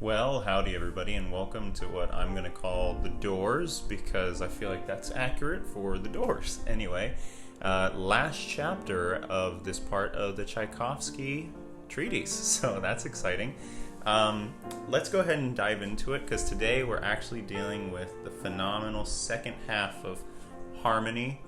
Well, howdy everybody, and welcome to what I'm going to call the Doors, because I feel like that's accurate for the Doors. Anyway, last chapter of this part of the Tchaikovsky treatise, so that's exciting. Let's go ahead and dive into it, because today we're actually dealing with the phenomenal second half of harmony,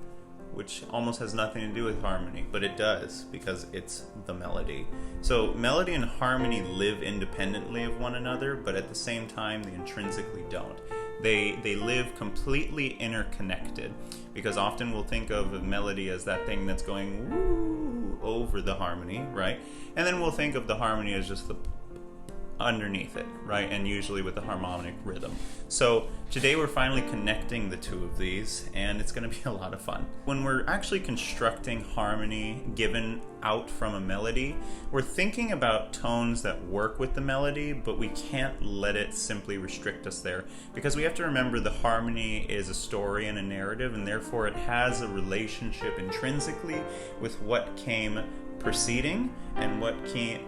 which almost has nothing to do with harmony, but it does, because it's the melody. So melody and harmony live independently of one another, but at the same time they intrinsically don't. They live completely interconnected, because often we'll think of a melody as that thing that's going woo over the harmony, right? And then we'll think of the harmony as just the underneath it, right? And usually with a harmonic rhythm. So today we're finally connecting the two of these, and it's going to be a lot of fun. When we're actually constructing harmony given out from a melody, we're thinking about tones that work with the melody, but we can't let it simply restrict us there, because we have to remember the harmony is a story and a narrative, and therefore it has a relationship intrinsically with what came preceding and what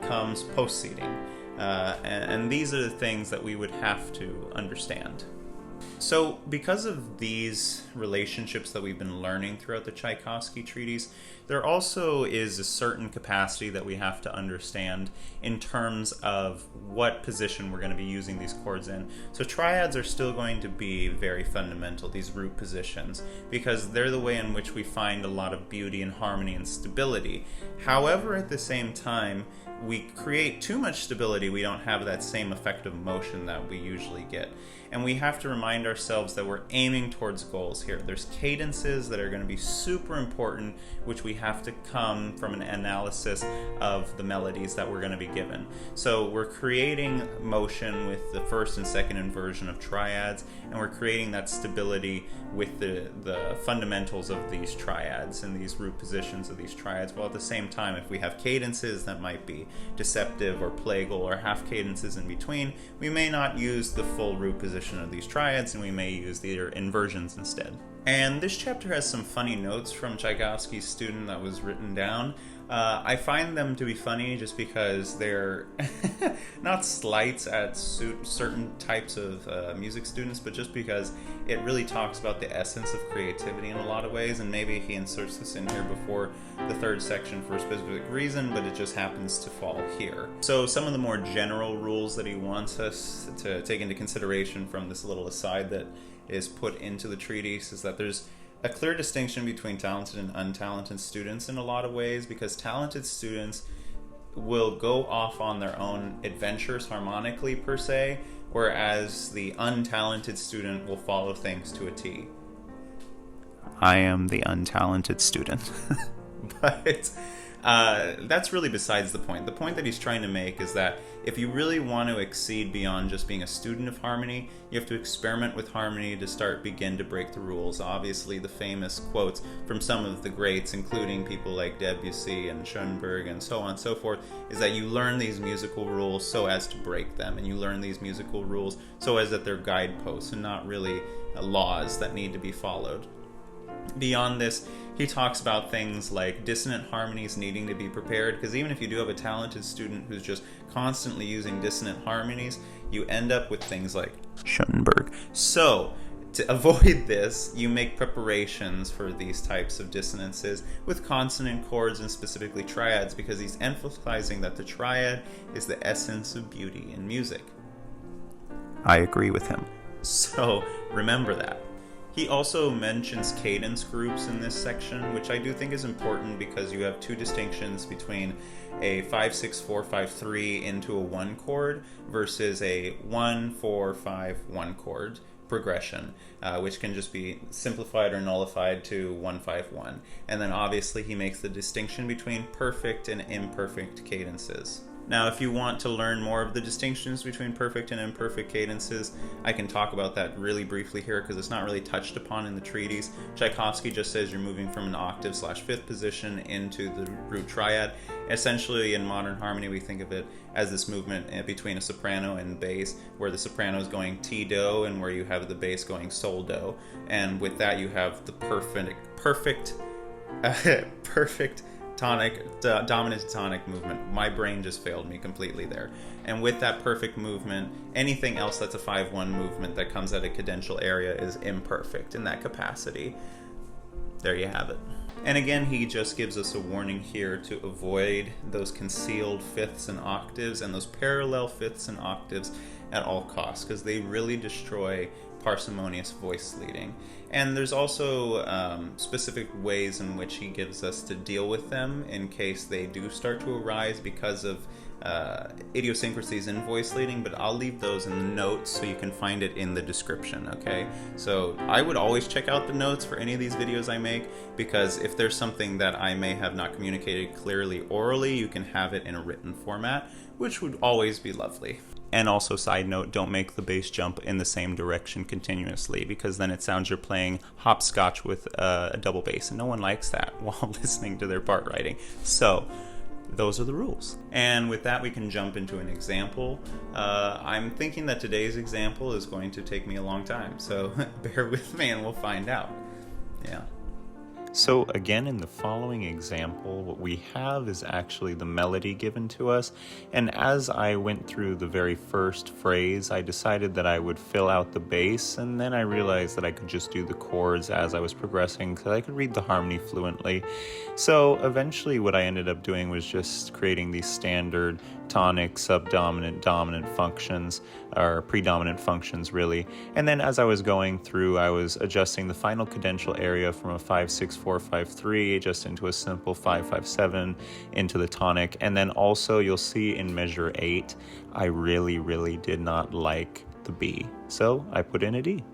comes postceding. And these are the things that we would have to understand. So because of these relationships that we've been learning throughout the Tchaikovsky treatise, there also is a certain capacity that we have to understand in terms of what position we're going to be using these chords in. So triads are still going to be very fundamental, these root positions, because they're the way in which we find a lot of beauty and harmony and stability. However, at the same time, we create too much stability, we don't have that same effect of motion that we usually get. And we have to remind ourselves that we're aiming towards goals here. There's cadences that are going to be super important, which we have to come from an analysis of the melodies that we're going to be given. So we're creating motion with the first and second inversion of triads, and we're creating that stability with the fundamentals of these triads and these root positions of these triads, while at the same time, if we have cadences that might be deceptive or plagal or half cadences in between, we may not use the full root position of these triads, and we may use their inversions instead. And this chapter has some funny notes from Tchaikovsky's student that was written down. I find them to be funny just because they're not slights at certain types of music students, but just because it really talks about the essence of creativity in a lot of ways, and maybe he inserts this in here before the third section for a specific reason, but it just happens to fall here. So some of the more general rules that he wants us to take into consideration from this little aside that is put into the treatise is that there's a clear distinction between talented and untalented students in a lot of ways, because talented students will go off on their own adventures harmonically per se, whereas the untalented student will follow things to a T. I am the untalented student. But that's really besides the point. The point that he's trying to make is that if you really want to exceed beyond just being a student of harmony, you have to experiment with harmony to begin to break the rules. Obviously, the famous quotes from some of the greats, including people like Debussy and Schoenberg and so on and so forth, is that you learn these musical rules so as to break them, and you learn these musical rules so as that they're guideposts and not really laws that need to be followed. Beyond this, he talks about things like dissonant harmonies needing to be prepared, because even if you do have a talented student who's just constantly using dissonant harmonies, you end up with things like Schoenberg. So, to avoid this, you make preparations for these types of dissonances with consonant chords and specifically triads, because he's emphasizing that the triad is the essence of beauty in music. I agree with him. So, remember that. He also mentions cadence groups in this section, which I do think is important because you have two distinctions between a 5-6-4-5-3 into a 1 chord versus a 1-4-5-1 chord progression, which can just be simplified or nullified to 1-5-1. And then obviously he makes the distinction between perfect and imperfect cadences. Now, if you want to learn more of the distinctions between perfect and imperfect cadences, I can talk about that really briefly here because it's not really touched upon in the treatise. Tchaikovsky just says you're moving from an octave/fifth position into the root triad. Essentially, in modern harmony, we think of it as this movement between a soprano and bass, where the soprano is going T-do and where you have the bass going sol-do. And with that, you have the perfect dominant to tonic movement. My brain just failed me completely there. And with that perfect movement, anything else that's a 5-1 movement that comes at a cadential area is imperfect in that capacity. There you have it. And again, he just gives us a warning here to avoid those concealed fifths and octaves and those parallel fifths and octaves at all costs, because they really destroy parsimonious voice leading. And there's also specific ways in which he gives us to deal with them in case they do start to arise because of idiosyncrasies in voice leading, but I'll leave those in the notes so you can find it in the description, okay? So I would always check out the notes for any of these videos I make, because if there's something that I may have not communicated clearly orally, you can have it in a written format, which would always be lovely. And also, side note, don't make the bass jump in the same direction continuously, because then it sounds you're playing hopscotch with a double bass, and no one likes that while listening to their part writing. So those are the rules. And with that, we can jump into an example. I'm thinking that today's example is going to take me a long time, so bear with me and we'll find out. Yeah. So again, in the following example, what we have is actually the melody given to us. And as I went through the very first phrase, I decided that I would fill out the bass, and then I realized that I could just do the chords as I was progressing, because I could read the harmony fluently. So eventually what I ended up doing was just creating these standard tonic, subdominant, dominant functions, or predominant functions really. And then as I was going through, I was adjusting the final cadential area from a 5-6-4-5-3 just into a simple 5-5-7 into the tonic. And then also you'll see in measure 8, I really did not like the B. So I put in a D.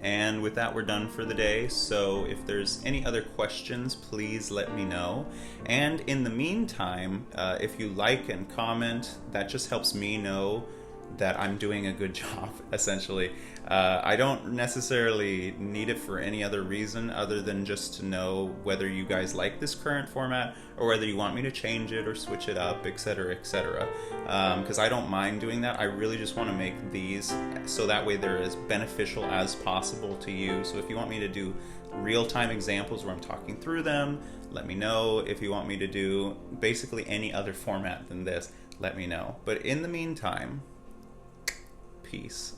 And with that, we're done for the day. So if there's any other questions, please let me know. And in the meantime, if you like and comment, that just helps me know that I'm doing a good job, essentially. I don't necessarily need it for any other reason other than just to know whether you guys like this current format or whether you want me to change it or switch it up, etc., etc. Because I don't mind doing that. I really just want to make these so that way they're as beneficial as possible to you. So if you want me to do real-time examples where I'm talking through them, let me know. If you want me to do basically any other format than this, let me know. But in the meantime, peace.